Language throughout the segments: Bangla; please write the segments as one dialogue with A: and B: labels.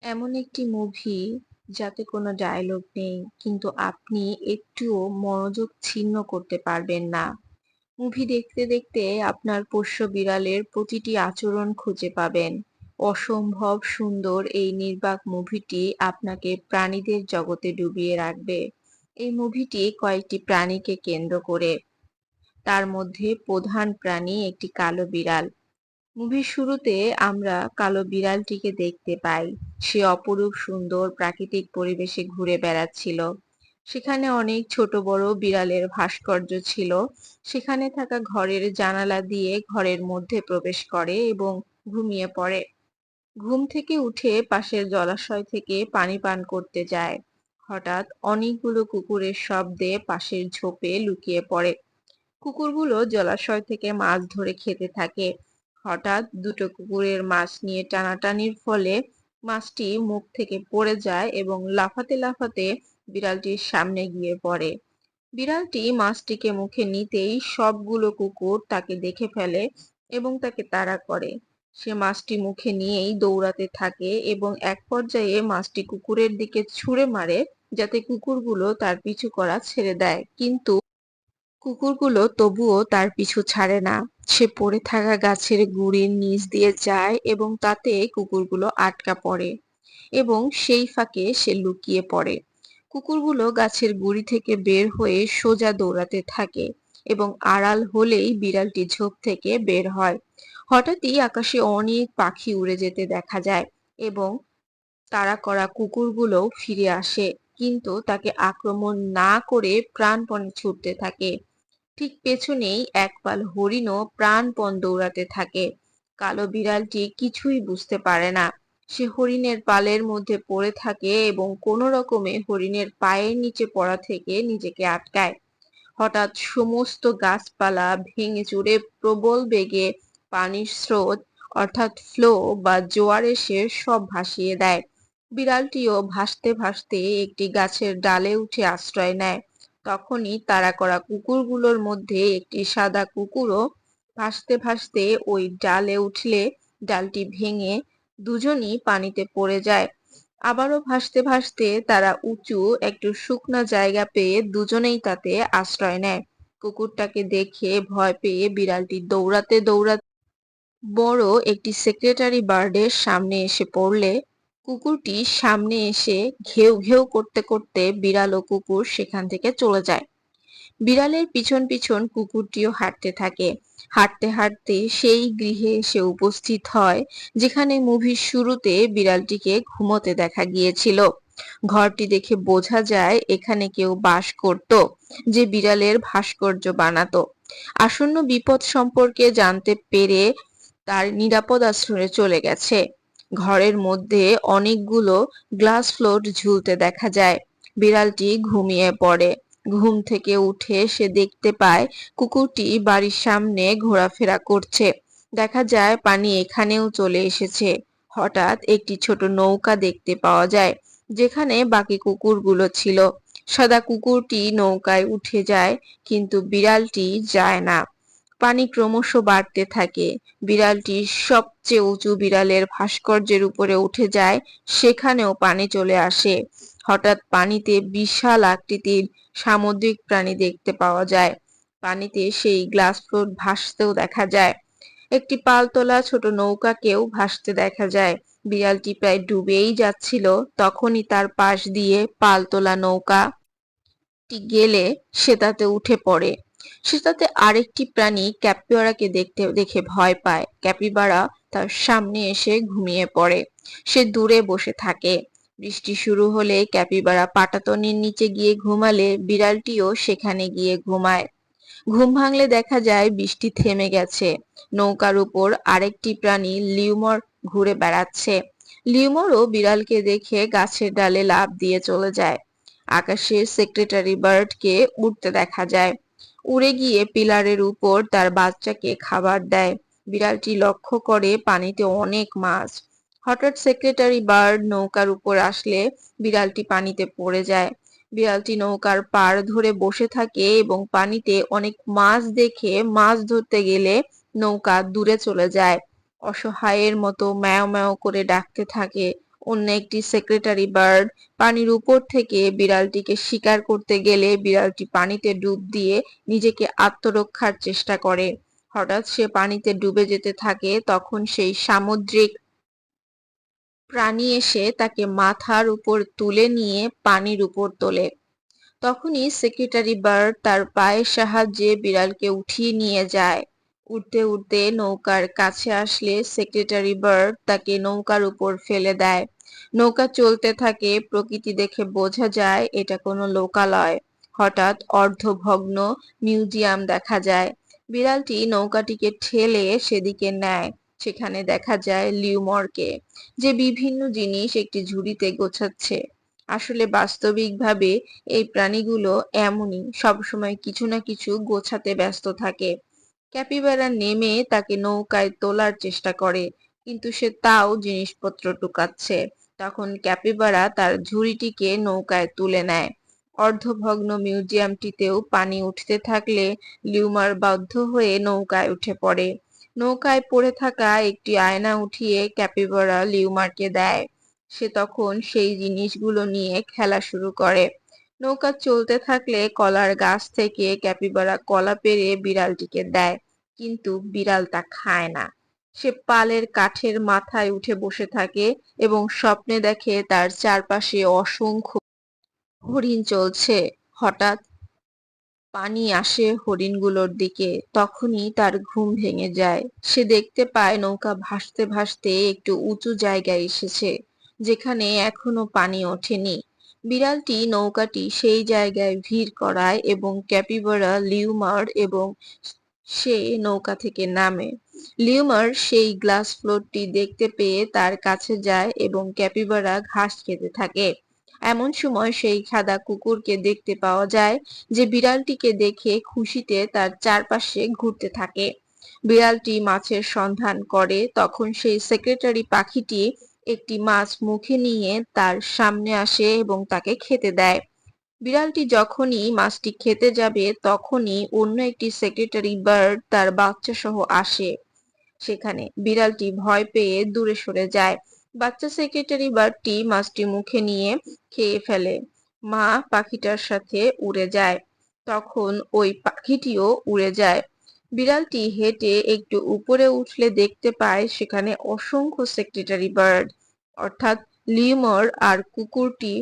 A: এমন একটি মুভি যাতে কোনো ডায়লগ নেই, কিন্তু আপনি একটুও মনোযোগ ছিন্ন করতে পারবেন না। মুভি দেখতে দেখতে আপনার পোষ্য বিড়ালের প্রতিটি আচরণ খুঁজে পাবেন। অসম্ভব সুন্দর এই নির্বাক মুভিটি আপনাকে প্রাণীদের জগতে ডুবিয়ে রাখবে। এই মুভিটি কয়েকটি প্রাণীকে কেন্দ্র করে। তার মধ্যে প্রধান প্রাণী একটি কালো বিড়াল। মুভির শুরুতে আমরা কালো বিড়ালটিকে দেখতে পাই। সে অপরূপ সুন্দর প্রাকৃতিক পরিবেশে ঘুরে বেড়াচ্ছিল। সেখানে অনেক ছোট বড় বিড়ালের ভাস্কর্য ছিল। সেখানে থাকা ঘরের জানালা দিয়ে ঘরের মধ্যে প্রবেশ করে এবং ঘুমিয়ে পড়ে। ঘুম থেকে উঠে পাশের জলাশয় থেকে পানি পান করতে যায়। হঠাৎ অনেকগুলো কুকুরের শব্দে পাশের ঝোপে লুকিয়ে পড়ে। কুকুরগুলো জলাশয় থেকে মাছ ধরে খেতে থাকে। হঠাৎ দুটো কুকুরের মাছ নিয়ে টানাটানির ফলে মাছটি মুখ থেকে পড়ে যায় এবং লাফাতে লাফাতে বিড়ালটির সামনে গিয়ে পড়ে। বিড়ালটি মাছটিকে মুখে নিতেই সবগুলো কুকুর তাকে দেখে ফেলে এবং তাকে তাড়া করে। সে মাছটি মুখে নিয়েই দৌড়াতে থাকে এবং এক পর্যায়ে মাছটি কুকুরের দিকে ছুঁড়ে মারে, যাতে কুকুরগুলো তার পিছু করা ছেড়ে দেয়। কিন্তু কুকুরগুলো তবুও তার পিছু ছাড়ে না। সে পড়ে থাকা গাছের গুঁড়ির নিচ দিয়ে যায় এবং তাতে কুকুরগুলো আটকা পড়ে এবং সেই ফাঁকে সে লুকিয়ে পড়ে। কুকুরগুলো গাছের গুঁড়ি থেকে বের হয়ে সোজা দৌড়াতে থাকে এবং আড়াল হলেই বিড়ালটি ঝোপ থেকে বের হয়। হঠাৎই আকাশে অনেক পাখি উড়ে যেতে দেখা যায় এবং তাড়া করা কুকুরগুলো ফিরে আসে, কিন্তু তাকে আক্রমণ না করে প্রাণপণে ছুটতে থাকে। ঠিক পেছনেই এক পাল হরিণও প্রাণপণ দৌড়াতে থাকে। কালো বিড়ালটি কিছুই বুঝতে পারে না। সে হরিণের পালের মধ্যে পড়ে থাকে এবং কোনো রকমে হরিণের পায়ের নিচে পড়া থেকে নিজেকে আটকায়। হঠাৎ সমস্ত গাছপালা ভেঙে চুরে প্রবল বেগে পানির স্রোত অর্থাৎ ফ্লো বা জোয়ার এসে সব ভাসিয়ে দেয়। বিড়ালটিও ভাসতে ভাসতে একটি গাছের ডালে উঠে আশ্রয় নেয়। তখনই তাড়া করা কুকুরগুলোর মধ্যে একটি সাদা কুকুরও ভাসতে ভাসতে ওই ডালে উঠলে ডালটি ভেঙে দুজনই পানিতে পড়ে যায়। আবারও ভাসতে ভাসতে তারা উঁচু একটু শুকনা জায়গা পেয়ে দুজনেই তাতে আশ্রয় নেয়। কুকুরটাকে দেখে ভয় পেয়ে বিড়ালটি দৌড়াতে দৌড়াতে বড় একটি সেক্রেটারি বার্ডের সামনে এসে পড়লে কুকুরটি সামনে এসে ঘেউ ঘেউ করতে করতে বিড়াল ও কুকুর সেখান থেকে চলে যায়। বিড়ালের পিছন পিছন কুকুরটিও হাঁটতে থাকে। হাঁটতে হাঁটতে সেই গৃহে এসে উপস্থিত হয় যেখানে মুভির শুরুতে বিড়ালটিকে ঘুমোতে দেখা গিয়েছিল। ঘরটি দেখে বোঝা যায় এখানে কেউ বাস করত, যে বিড়ালের ভাস্কর্য বানাতো। আসন্ন বিপদ সম্পর্কে জানতে পেরে তার নিরাপদ আশ্রয়ে চলে গেছে। ঘরের মধ্যে অনেকগুলো গ্লাস ফ্লোর ঝুলতে দেখা যায়। বিড়ালটি ঘুমিয়ে পড়ে। ঘুম থেকে উঠে সে দেখতে পায় কুকুরটি বাড়ির সামনে ঘোরাফেরা করছে। দেখা যায় পানি এখানেও চলে এসেছে। হঠাৎ একটি ছোট নৌকা দেখতে পাওয়া যায়, যেখানে বাকি কুকুরগুলো ছিল। সাদা কুকুরটি নৌকায় উঠে যায়, কিন্তু বিড়ালটি যায় না। পানি ক্রমশ বাড়তে থাকে। বিড়ালটি সবচেয়ে উঁচু বিড়ালের ভাস্কর্যের উপরে উঠে যায়, সেখানেও পানি চলে আসে। হঠাৎ পানিতে বিশাল আকৃতির সামুদ্রিক প্রাণী দেখতে পাওয়া যায়। পানিতে সেই গ্লাস ফ্লোট ভাসতেও দেখা যায়। একটি পালতোলা ছোট নৌকাকেও ভাসতে দেখা যায়। বিড়ালটি প্রায় ডুবেই যাচ্ছিল, তখনই তার পাশ দিয়ে পালতোলা নৌকাটি গেলে সে তাতে উঠে পড়ে। সে তাতে আরেকটি প্রাণী ক্যাপিবারাকে দেখে ভয় পায়। ক্যাপিবারা তার সামনে এসে ঘুমিয়ে পড়ে। সে দূরে বসে থাকে। বৃষ্টি শুরু হলে ক্যাপিবারা পাটাতনের নিচে গিয়ে ঘুমালে বিড়ালটিও সেখানে গিয়ে ঘুমায়। ঘুম ভাঙলে দেখা যায় বৃষ্টি থেমে গেছে। নৌকার উপর আরেকটি প্রাণী লিউমর ঘুরে বেড়াচ্ছে। লিউমরও বিড়ালকে দেখে গাছের ডালে লাফ দিয়ে চলে যায়। আকাশে সেক্রেটারি বার্ডকে উড়তে দেখা যায়। উড়ে গিয়ে পিলারের উপর তার বাচ্চাকে খাবার দেয়। বিড়ালটি লক্ষ্য করে পানিতে অনেক মাছ। হঠাৎ সেক্রেটারি বার্ড নৌকার উপর আসলে বিড়ালটি পানিতে পড়ে যায়। বিড়ালটি নৌকার পাড় ধরে বসে থাকে এবং পানিতে অনেক মাছ দেখে মাছ ধরতে গেলে নৌকা দূরে চলে যায়। অসহায়ের মতো ম্যাও ম্যাও করে ডাকতে থাকে, অন্য একটি সেক্রেটারি বার্ড পানির উপর থেকে বিড়ালটিকে শিকার করতে গেলে বিড়ালটি পানিতে ডুব দিয়ে নিজেকে আত্মরক্ষার চেষ্টা করে। হঠাৎ সে পানিতে ডুবে যেতে থাকে, তখন সেই সামুদ্রিক প্রাণী এসে তাকে মাথার উপর তুলে নিয়ে পানির উপর তোলে। তখনই সেক্রেটারি বার্ড তার পায়ের সাহায্যে বিড়ালকে উঠিয়ে নিয়ে যায়। উঠতে উঠতে নৌকার কাছে আসলে সেক্রেটারি বার্ড তাকে নৌকার উপর ফেলে দেয়। নৌকা চলতে থাকে। প্রকৃতি দেখে বোঝা যায় এটা কোনো লোকালয়। হঠাৎ অর্ধভগ্ন মিউজিয়াম দেখা যায়। বিড়ালটি নৌকাটিকে ঠেলে সেদিকে নেয়। সেখানে দেখা যায় লিউমরকে, যে বিভিন্ন জিনিস একটি ঝুড়িতে গোছাচ্ছে। আসলে বাস্তবিকভাবে এই প্রাণীগুলো এমনই, সবসময় কিছু না কিছু গোছাতে ব্যস্ত থাকে। ক্যাপিবারা নেমে তাকে নৌকায় তোলার চেষ্টা করে, কিন্তু সে তাও জিনিসপত্র টুকাচ্ছে। তখন ক্যাপিবারা তার ঝুড়িটিকে নৌকায় তুলে নেয়। অর্ধভগ্ন মিউজিয়ামটিতেও পানি উঠতে থাকলে লিউমার বাধ্য হয়ে নৌকায় উঠে পড়ে। নৌকায় পড়ে থাকা একটি আয়না উঠিয়ে ক্যাপিবারা লিউমারকে দেয়। সে তখন সেই জিনিসগুলো নিয়ে খেলা শুরু করে। নৌকা চলতে থাকলে কলার গাছ থেকে ক্যাপিবারা কলা পেড়ে বিড়ালটিকে দেয়, কিন্তু বিড়াল তা খায় না। সে পালের কাঠের মাথায় উঠে বসে থাকে এবং স্বপ্নে দেখে তার চারপাশে অসংখ্য হরিণ চলছে। হঠাৎ পানি আসে হরিণগুলোর দিকে। তখনই তার ঘুম ভেঙে যায়। সে দেখতে পায় নৌকা ভাসতে ভাসতে একটু উঁচু জায়গায় এসেছে, যেখানে এখনো পানি ওঠেনি। বিড়ালটি নৌকাটি সেই জায়গায় ভিড় করায় এবং ক্যাপিবারা, লিউমার এবং সে নৌকা থেকে নামে। লিউমার সেই গ্লাস ফ্লোরটি দেখতে পেয়ে তার কাছে যায় এবং ক্যাপিবারা ঘাস খেতে থাকে। এমন সময় সেই সাদা কুকুরকে দেখতে পাওয়া যায়, যে বিড়ালটিকে দেখে খুশিতে তার চারপাশে ঘুরতে থাকে। বিড়ালটি মাছের সন্ধান করে। তখন সেই সেক্রেটারি পাখিটি একটি মাছ মুখে নিয়ে তার সামনে আসে এবং তাকে খেতে দেয়। বিড়ালটি যখনই মাছটি খেতে যাবে, তখনই অন্য একটি সেক্রেটারি বার্ড তার বাচ্চা সহ আসে। সেখানে বিড়ালটি ভয় পেয়ে দূরে সরে যায়। বাচ্চা সেক্রেটারি বার্ডটি মাছটি মুখে নিয়ে খেয়ে ফেলে। মা পাখিটার সাথে উড়ে যায়। তখন ওই পাখিটিও উড়ে যায়। বিড়ালটি হেঁটে একটু উপরে উঠলে দেখতে পায় সেখানে অসংখ্য সেক্রেটারি বার্ড, অর্থাৎ লিউমর আর কুকুরটি।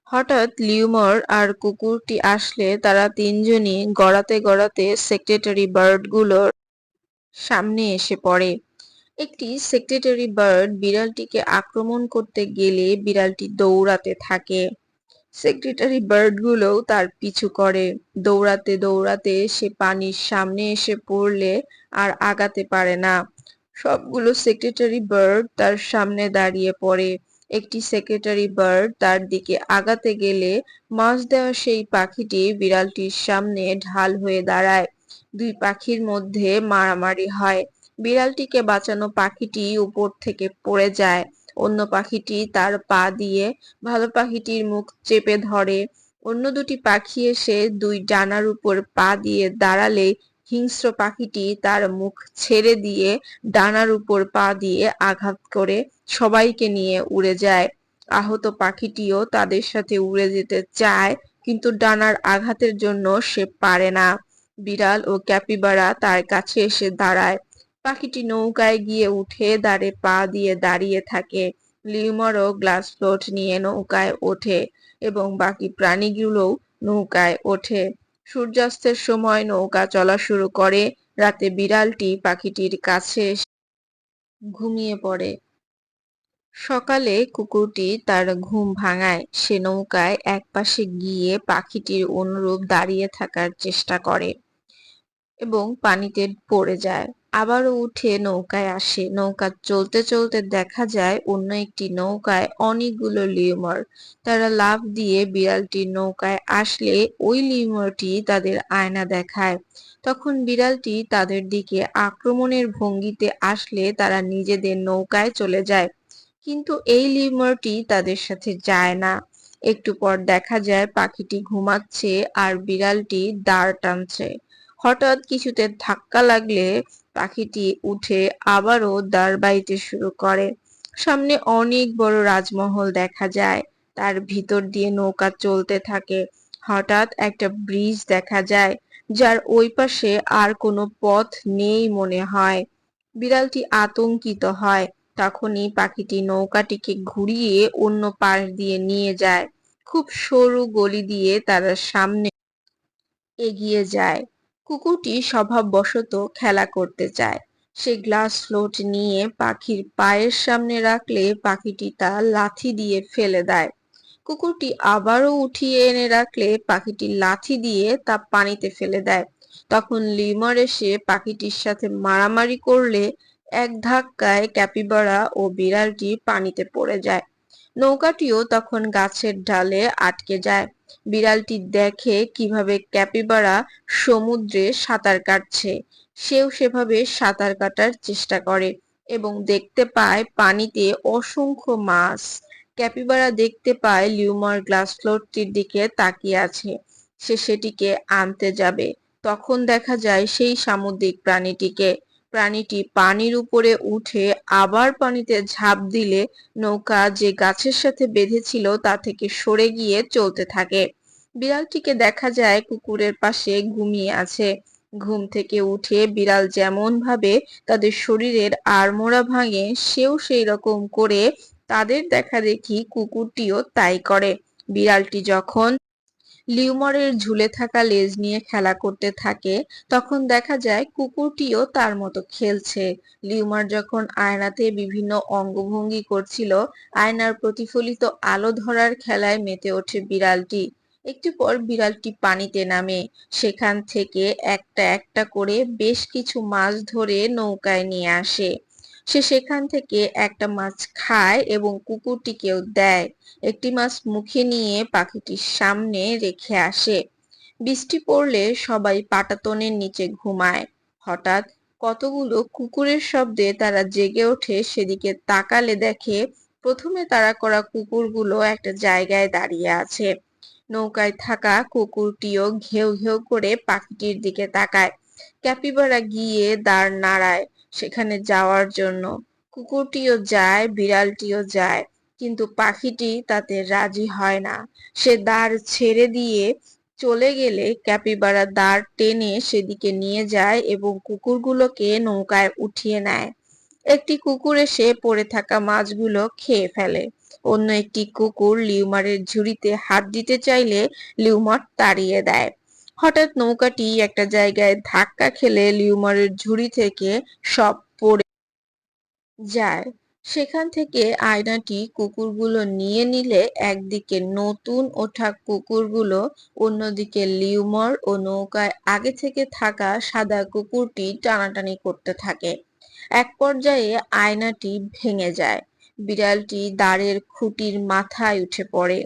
A: হঠাৎ লিউমর আর কুকুরটি আসলে তারা তিনজনই গড়াতে গড়াতে সেক্রেটারি বার্ডগুলোর সামনে এসে পড়ে। একটি সেক্রেটারি বার্ড বিড়ালটিকে আক্রমণ করতে গেলে বিড়ালটি দৌড়াতে থাকে। সেক্রেটারি বার্ডগুলোও তার পিছু করে। দৌড়াতে দৌড়াতে সে পানির সামনে এসে পড়লে আর আগাতে পারে না। সবগুলো সেক্রেটারি বার্ড তার সামনে দাঁড়িয়ে পড়ে। একটি সেক্রেটারি বার্ড তার দিকে আগাতে গেলে মাছ দেওয়া সেই পাখিটি বিড়ালটির সামনে ঢাল হয়ে দাঁড়ায়। দুই পাখির মধ্যে মারামারি হয়। বিড়ালটিকে বাঁচানো পাখিটি উপর থেকে পড়ে যায়। অন্য পাখিটি তার পা দিয়ে ভালো পাখিটির মুখ চেপে ধরে। অন্য দুটি পাখি এসে দুই ডানার উপর পা দিয়ে দাঁড়ালে হিংস্র পাখিটি তার মুখ ছেড়ে দিয়ে ডানার উপর পা দিয়ে আঘাত করে সবাইকে নিয়ে উড়ে যায়। আহত পাখিটিও তাদের সাথে উড়ে যেতে চায়, কিন্তু ডানার আঘাতের জন্য সে পারে না। বিড়াল ও ক্যাপিবারা তার কাছে এসে দাঁড়ায়। পাখিটি নৌকায় গিয়ে উঠে দাঁড়ে পা দিয়ে দাঁড়িয়ে থাকে। লিউমারও গ্লাস ফ্লোট নিয়ে নৌকায় ওঠে এবং বাকি প্রাণীগুলোও নৌকায় ওঠে। সূর্যাস্তের সময় নৌকা চলা শুরু করে। রাতে বিড়ালটি পাখিটির কাছে এসে ঘুমিয়ে পড়ে। সকালে কুকুরটি তার ঘুম ভাঙায়। সে নৌকায় একপাশে গিয়ে পাখিটির অনুরূপ দাঁড়িয়ে থাকার চেষ্টা করে এবং পানিতে পড়ে যায়। আবারও উঠে নৌকায় আসে। নৌকা চলতে চলতে দেখা যায় অন্য একটি নৌকায় অনেকগুলো লিউমার। তারা লাফ দিয়ে বিড়ালটির নৌকায় আসলে ওই লিউমারটি তাদের আয়না দেখায়। তখন বিড়ালটি তাদের দিকে আক্রমণের ভঙ্গিতে আসলে তারা নিজেদের নৌকায় চলে যায়, কিন্তু এই লিউমারটি তাদের সাথে যায় না। একটু পর দেখা যায় পাখিটি ঘুমাচ্ছে আর বিড়ালটি দাঁড় টানছে। হঠাৎ কিছুতে ধাক্কা লাগলে পাখিটি উঠে আবারও দাঁড় বাইতে শুরু করে। সামনে অনেক বড় রাজমহল দেখা যায়, তার ভিতর দিয়ে নৌকা চলতে থাকে। হঠাৎ একটা ব্রিজ দেখা যায়, যার ওই পাশে আর কোনো পথ নেই মনে হয়। বিড়ালটি আতঙ্কিত হয়। তখনই পাখিটি নৌকাটিকে ঘুরিয়ে অন্য পাশ দিয়ে নিয়ে যায়। খুব সরু গলি দিয়ে তারা সামনে এগিয়ে যায়। কুকুরটি স্বভাববশত খেলা করতে চায়। সে গ্লাস ফ্লোট নিয়ে পাখির পায়ের সামনে রাখলে পাখিটি তা লাথি দিয়ে ফেলে দেয়। কুকুরটি আবারও উঠিয়ে এনে রাখলে পাখিটি লাথি দিয়ে তা পানিতে ফেলে দেয়। তখন লিমার এসে পাখিটির সাথে মারামারি করলে এক ধাক্কায় ক্যাপিবারা ও বিড়ালটি পানিতে পড়ে যায়। নৌকাটিও তখন গাছের ডালে আটকে যায়। বিড়ালটি দেখে কিভাবে ক্যাপিবারা সমুদ্রে সাঁতার কাটছে। সেও সেভাবে সাঁতার কাটার চেষ্টা করে এবং দেখতে পায় পানিতে অসংখ্য মাছ। ক্যাপিবারা দেখতে পায় লিউমার গ্লাস ফ্লোরটির দিকে তাকিয়ে আছে। সে সেটিকে আনতে যাবে। তখন দেখা যায় সেই সামুদ্রিক প্রাণীটিকে। প্রাণীটি পানির উপরে উঠে আবার পানিতে ঝাঁপ দিলে নৌকা যে গাছের সাথে বেঁধেছিল তা থেকে সরে গিয়ে চলতে থাকে। বিড়ালটিকে দেখা যায় কুকুরের পাশে ঘুমিয়ে আছে। ঘুম থেকে উঠে বিড়াল যেমন ভাবে তাদের শরীরের আড়মোড়া ভাঙে, সেও সেই রকম করে তাদের দেখা দেখি কুকুরটিও তাই করে। বিড়ালটি যখন লিউমারের ঝুলে থাকা লেজ নিয়ে খেলা করতে থাকে, তখন দেখা যায় কুকুরটিও তার মতো খেলছে। লিউমার যখন আয়নাতে বিভিন্ন অঙ্গভঙ্গি করছিল, আয়নার প্রতিফলিত আলো ধরার খেলায় মেতে ওঠে বিড়ালটি। একটু পর বিড়ালটি পানিতে নামে। সেখান থেকে একটা একটা করে বেশ কিছু মাছ ধরে নৌকায় নিয়ে আসে। সে সেখান থেকে একটা মাছ খায় এবং কুকুরটিকেও দেয়। একটি মাছ মুখে নিয়ে পাখিটির সামনে রেখে আসে। বৃষ্টি পড়লে সবাই পাটাতনের নিচে ঘুমায়। হঠাৎ কতগুলো কুকুরের শব্দে তারা জেগে ওঠে। সেদিকে তাকালে দেখে প্রথমে তাড়া করা কুকুরগুলো একটা জায়গায় দাঁড়িয়ে আছে। নৌকায় থাকা কুকুরটিও ঘেউ ঘেউ করে পাখিটির দিকে তাকায়। ক্যাপিবারা গিয়ে দাঁড় নাড়ায় সেখানে যাওয়ার জন্য। কুকুরটিও যায়, বিড়ালটিও যায়, কিন্তু পাখিটি তাতে রাজি হয় না। সে দাঁড় ছেড়ে দিয়ে চলে গেলে ক্যাপিবারা দাঁড় টেনে সেদিকে নিয়ে যায় এবং কুকুরগুলোকে নৌকায় উঠিয়ে নেয়। একটি কুকুর এসে পড়ে থাকা মাছগুলো খেয়ে ফেলে। অন্য একটি কুকুর লিউমারের ঝুড়িতে হাত দিতে চাইলে লিউমার তাড়িয়ে দেয়। হঠাৎ নৌকাটি একটা জায়গায় ধাক্কা খেলে লিউমারের ঝুড়ি থেকে সব পড়ে যায়। সেখান থেকে আয়নাটি কুকুরগুলো নিয়ে নিলে একদিকে নতুন ওঠা কুকুরগুলো, অন্যদিকে লিউমার ও নৌকায় আগে থেকে থাকা সাদা কুকুরটি টানাটানি করতে থাকে। এক পর্যায়ে আয়নাটি ভেঙে যায়। বিড়ালটি দাঁড়ের খুঁটির মাথায় উঠে পড়ে।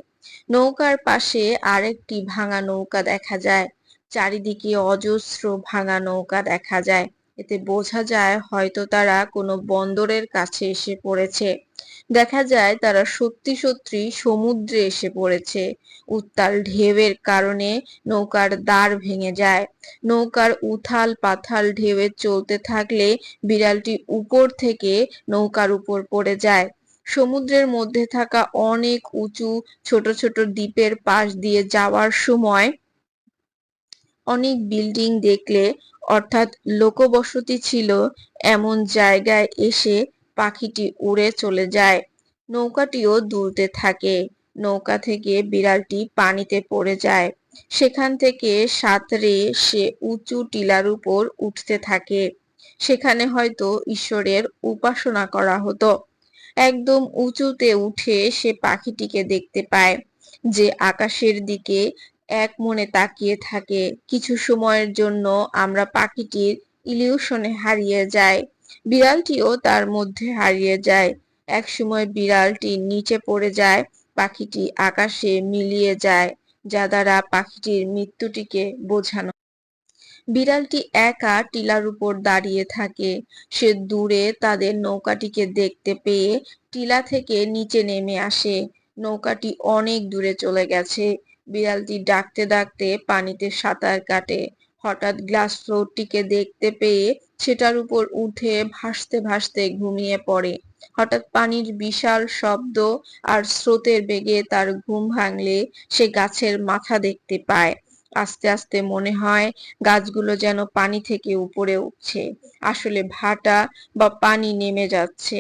A: নৌকার পাশে আরেকটি ভাঙা নৌকা দেখা যায়। চারিদিকে অজস্র ভাঙা নৌকা দেখা যায়। এতে বোঝা যায় হয়তো তারা কোনো বন্দরের কাছে এসে পড়েছে। দেখা যায় তারা সত্যি সত্যি সমুদ্রে এসে পড়েছে। উত্তাল ঢেউয়ের কারণে নৌকার দাঁড় ভেঙে যায়। নৌকার উথাল পাথাল ঢেউয়ে চলতে থাকলে বিড়ালটি উপর থেকে নৌকার উপর পড়ে যায়। সমুদ্রের মধ্যে থাকা অনেক উঁচু ছোট ছোট দ্বীপের পাশ দিয়ে যাওয়ার সময় অনেক বিল্ডিং দেখলে, অর্থাৎ লোকবসতি ছিল এমন জায়গায় এসে পাখিটি উড়ে চলে যায়। নৌকাটিও দুলতে থাকে। নৌকা থেকে বিড়ালটি পানিতে পড়ে যায়। সেখান থেকে সাঁতরে সে উঁচু টিলার উপর উঠতে থাকে। সেখানে হয়তো ঈশ্বরের উপাসনা করা হতো। একদম উঁচুতে উঠে সে পাখিটিকে দেখতে পায়, যে আকাশের দিকে এক মনে তাকিয়ে থাকে। কিছু সময়ের জন্য আমরা পাখিটির ইলিউশনে হারিয়ে যাই। বিড়ালটিও তার মধ্যে হারিয়ে যায়। এক সময় বিড়ালটি নিচে পড়ে যায়, পাখিটি আকাশে মিলিয়ে যায়, যা দ্বারা পাখিটির মৃত্যুটিকে বোঝানো। বিড়ালটি একা টিলার উপর দাঁড়িয়ে থাকে। সে দূরে তাদের নৌকাটিকে দেখতে পেয়ে টিলা থেকে নিচে নেমে আসে। নৌকাটি অনেক দূরে চলে গেছে। বিড়ালটি ডাকতে ডাকতে পানিতে সাঁতার কাটে। হঠাৎ গ্লাস ফ্লোরটিকে দেখতে পেয়ে সেটার উপর উঠে ভাসতে ভাসতে ঘুমিয়ে পড়ে। হঠাৎ পানির বিশাল শব্দ আর স্রোতের বেগে তার ঘুম ভাঙলে সে গাছের মাথা দেখতে পায়। আস্তে আস্তে মনে হয় গাছগুলো যেন পানি থেকে উপরে উঠছে, আসলে ভাটা বা পানি নেমে যাচ্ছে।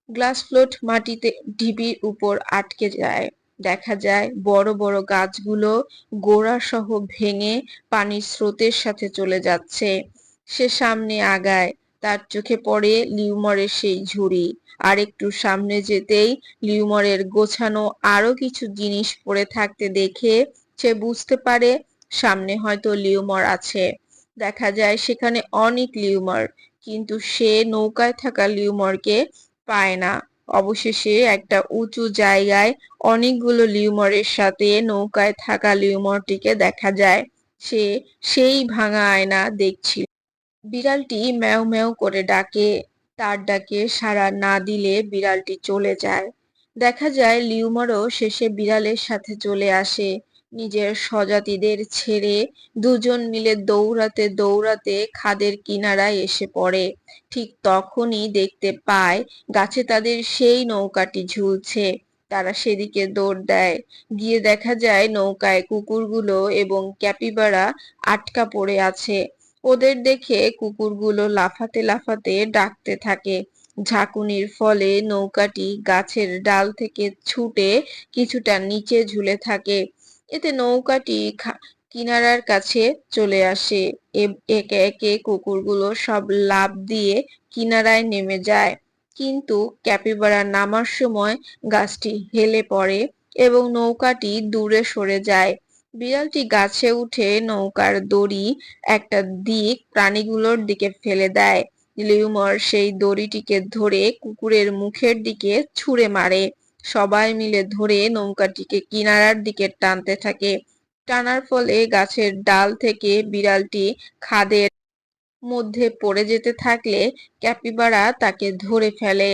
A: গ্লাস ফ্লোট মাটিতে ঢিবির উপর আটকে যায়। দেখা যায় বড় বড় গাছগুলো গোড়া সহ ভেঙে পানির স্রোতের সাথে চলে যাচ্ছে। সে সামনে আগায়, তার চোখে পড়ে লিউমরের সেই ঝুড়ি। আর একটু সামনে যেতেই লিউমরের গোছানো আরো কিছু জিনিস পড়ে থাকতে দেখে সে বুঝতে পারে সামনে হয়তো লিউমর আছে। দেখা যায় সেখানে অনেক লিউমার, কিন্তু সে নৌকায় থাকা লিউমরকে পায় না। অবশেষে একটা উঁচু জায়গায় অনেকগুলো লিউমরের সাথে নৌকায় থাকা লিউমরটিকে দেখা যায়। সে সেই ভাঙা আয়না দেখছিল। বিড়ালটি ম্যাও ম্যাও করে ডাকে। তার ডাকে সাড়া না দিলে বিড়ালটি চলে যায়। দেখা যায় লিউমারও শেষে বিড়ালের সাথে চলে আসে। নিজের স্বজাতিদের ছেড়ে দুজন মিলে দৌড়াতে দৌড়াতে খাদের কিনারায় এসে পড়ে। ঠিক তখনই দেখতে পায় গাছে তাদের সেই নৌকাটি ঝুলছে। তারা সেদিকে দৌড় দেয়। গিয়ে দেখা যায় নৌকায় কুকুরগুলো এবং ক্যাপিবারা আটকা পড়ে আছে। ওদের দেখে কুকুরগুলো লাফাতে লাফাতে ডাকতে থাকে। ঝাঁকুনির ফলে নৌকাটি গাছের ডাল থেকে ছুটে কিছুটা নিচে ঝুলে থাকে। এতে নৌকাটি কিনারার কাছে চলে আসে। একে একে কুকুরগুলো সব লাফ দিয়ে কিনারায় নেমে যায়, কিন্তু ক্যাপিবারা নামার সময় গাছটি হেলে পড়ে এবং নৌকাটি দূরে সরে যায়। বিড়ালটি গাছে উঠে নৌকার দড়ি একটা দিক প্রাণীগুলোর দিকে ফেলে দেয়। লিউমর সেই দড়িটিকে ধরে কুকুরের মুখের দিকে ছুঁড়ে মারে। সবাই মিলে ধরে নৌকাটিকে কিনারার দিকে টানতে থাকে। টানার ফলে গাছের ডাল থেকে বিড়ালটি খাদের মধ্যে পড়ে যেতে থাকলে ক্যাপিবারা তাকে ধরে ফেলে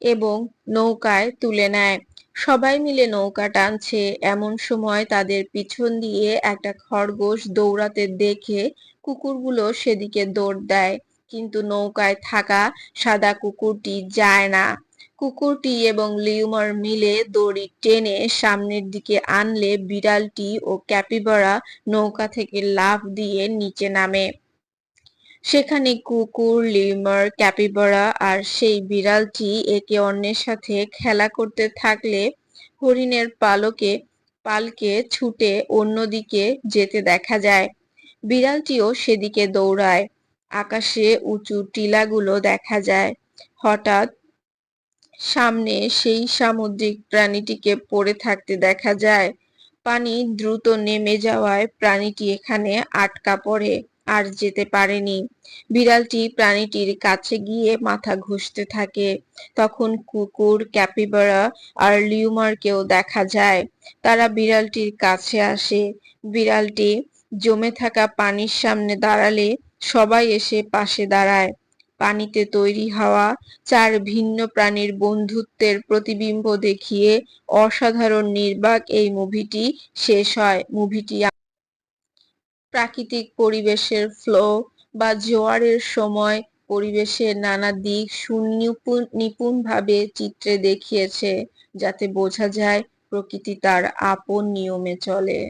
A: এবং নৌকায় তুলে নেয়। সবাই মিলে নৌকা টানছে, এমন সময় তাদের পিছন দিয়ে একটা খরগোশ দৌড়াতে দেখে কুকুরগুলো সেদিকে দৌড় দেয়, কিন্তু নৌকায় থাকা সাদা কুকুরটি যায় না। কুকুরটি এবং লিউমার মিলে দড়ি টেনে সামনের দিকে আনলে বিড়ালটি ও ক্যাপিবারা নৌকা থেকে লাফ দিয়ে নিচে নামে। সেখানে কুকুর, লিমার, ক্যাপিবারা আর সেই বিড়ালটি একে অন্যের সাথে খেলা করতে থাকলে হরিণের পালকে ছুটে অন্যদিকে যেতে দেখা যায়। বিড়ালটিও সেদিকে দৌড়ায়। আকাশে উঁচু টিলাগুলো দেখা যায়। হঠাৎ সামনে সেই সামুদ্রিক প্রাণীটিকে পড়ে থাকতে দেখা যায়। পানি দ্রুত নেমে যাওয়ায় প্রাণীটি এখানে আটকা পড়ে আর যেতে পারেনি। বিড়ালটি প্রাণীটির কাছে গিয়ে মাথা ঘষতে থাকে। তখন কুকুর, ক্যাপিবারা আর লিউমারকেও দেখা যায়। তারা বিড়ালটির কাছে আসে। বিড়ালটি জমে থাকা পানির সামনে দাঁড়ালে সবাই এসে পাশে দাঁড়ায়। পানিতে তৈরি হওয়া চার ভিন্ন প্রাণীর বন্ধুত্বের প্রতিবিম্ব দেখিয়ে অসাধারণ নির্বাক এই মুভিটি শেষ হয়। মুভিটি প্রাকৃতিক পরিবেশের ফ্লো বা জোয়ারের সময় পরিবেশের নানা দিক নিপুণভাবে চিত্রে দেখিয়েছে, যাতে বোঝা যায় প্রকৃতি তার আপন নিয়মে চলে।